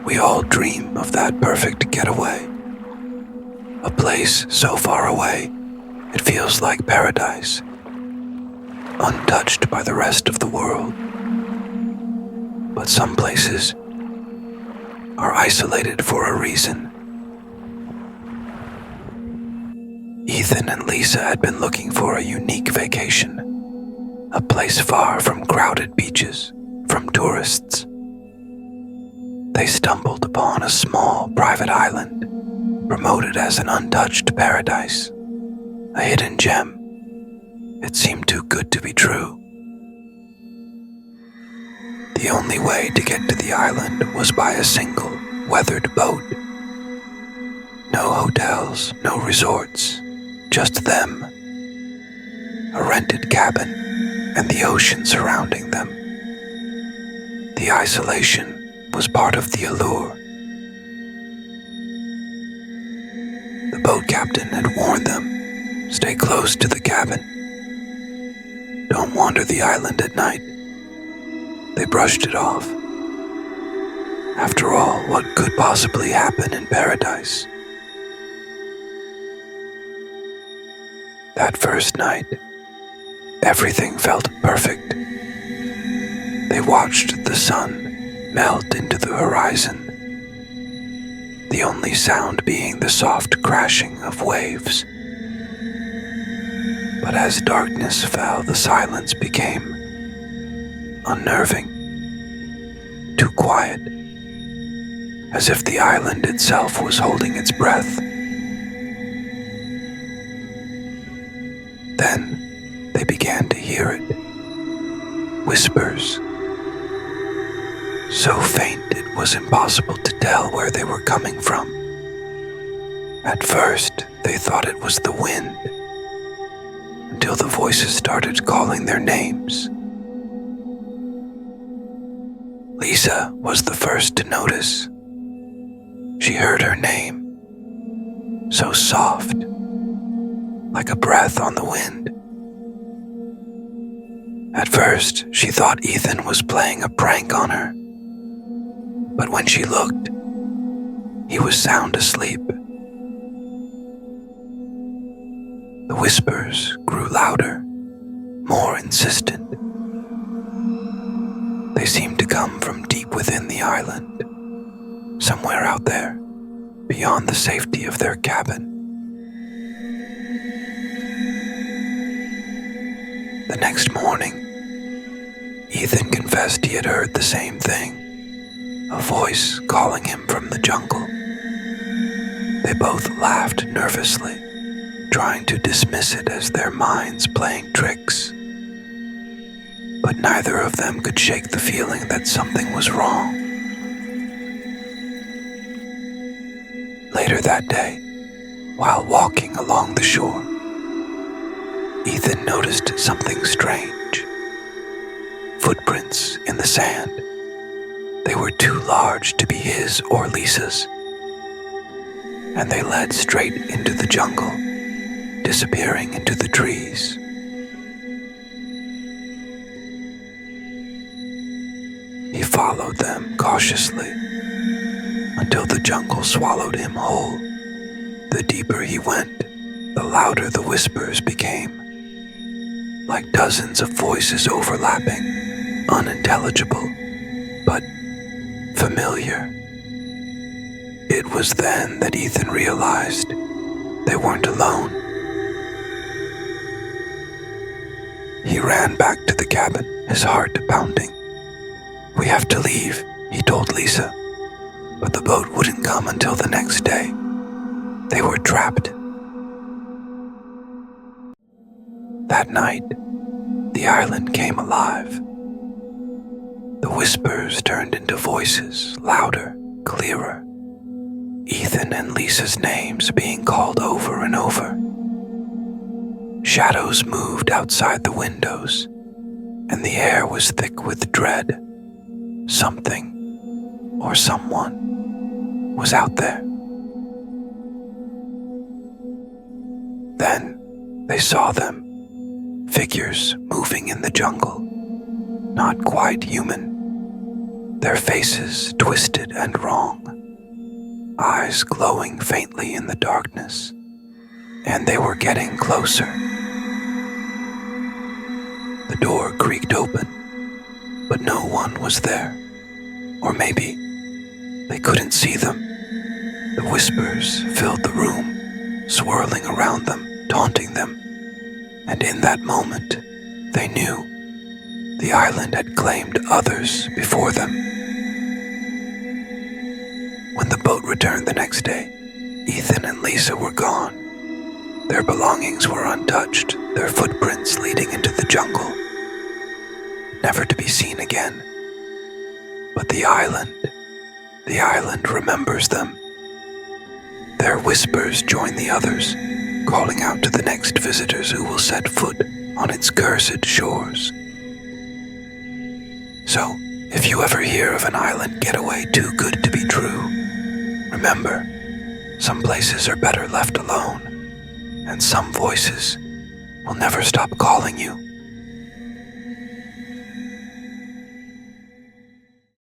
We all dream of that perfect getaway. A place so far away, it feels like paradise, untouched by the rest of the world. But some places are isolated for a reason. Ethan and Lisa had been looking for a unique vacation, a place far from crowded beaches, from tourists. They stumbled upon a small private island, promoted as an untouched paradise, a hidden gem. It seemed too good to be true. The only way to get to the island was by a single, weathered boat. No hotels, no resorts, just them. A rented cabin and the ocean surrounding them. The isolation was part of the allure. The boat captain had warned them, stay close to the cabin. Don't wander the island at night. They brushed it off. After all, what could possibly happen in paradise? That first night, everything felt perfect. They watched the sun melt into the horizon, the only sound being the soft crashing of waves. But as darkness fell, the silence became unnerving, too quiet, as if the island itself was holding its breath. Then they began to hear it. Whispers. So faint it was impossible to tell where they were coming from. At first, they thought it was the wind, until the voices started calling their names. Lisa was the first to notice. She heard her name, so soft, like a breath on the wind. At first, she thought Ethan was playing a prank on her. But when she looked, he was sound asleep. The whispers grew louder, more insistent. They seemed to come from deep within the island, somewhere out there, beyond the safety of their cabin. The next morning, Ethan confessed he had heard the same thing. A voice calling him from the jungle. They both laughed nervously, trying to dismiss it as their minds playing tricks. But neither of them could shake the feeling that something was wrong. Later that day, while walking along the shore, Ethan noticed something strange. Footprints in the sand. They were too large to be his or Lisa's, and they led straight into the jungle, disappearing into the trees. He followed them cautiously until the jungle swallowed him whole. The deeper he went, the louder the whispers became, like dozens of voices overlapping, unintelligible, but familiar. It was then that Ethan realized they weren't alone. He ran back to the cabin, his heart pounding. "We have to leave," he told Lisa, but the boat wouldn't come until the next day. They were trapped. That night, the island came alive. The whispers turned into voices, louder, clearer. Ethan and Lisa's names being called over and over. Shadows moved outside the windows, and the air was thick with dread. Something, or someone, was out there. Then they saw them, figures moving in the jungle, not quite human, their faces twisted and wrong, eyes glowing faintly in the darkness, and they were getting closer. The door creaked open, but no one was there. Or maybe they couldn't see them. The whispers filled the room, swirling around them, taunting them. And in that moment, they knew the island had claimed others before them. When the boat returned the next day, Ethan and Lisa were gone. Their belongings were untouched, their footprints leading into the jungle, never to be seen again. But the island remembers them. Their whispers join the others, calling out to the next visitors who will set foot on its cursed shores. So, if you ever hear of an island getaway too good to be true, remember, some places are better left alone, and some voices will never stop calling you.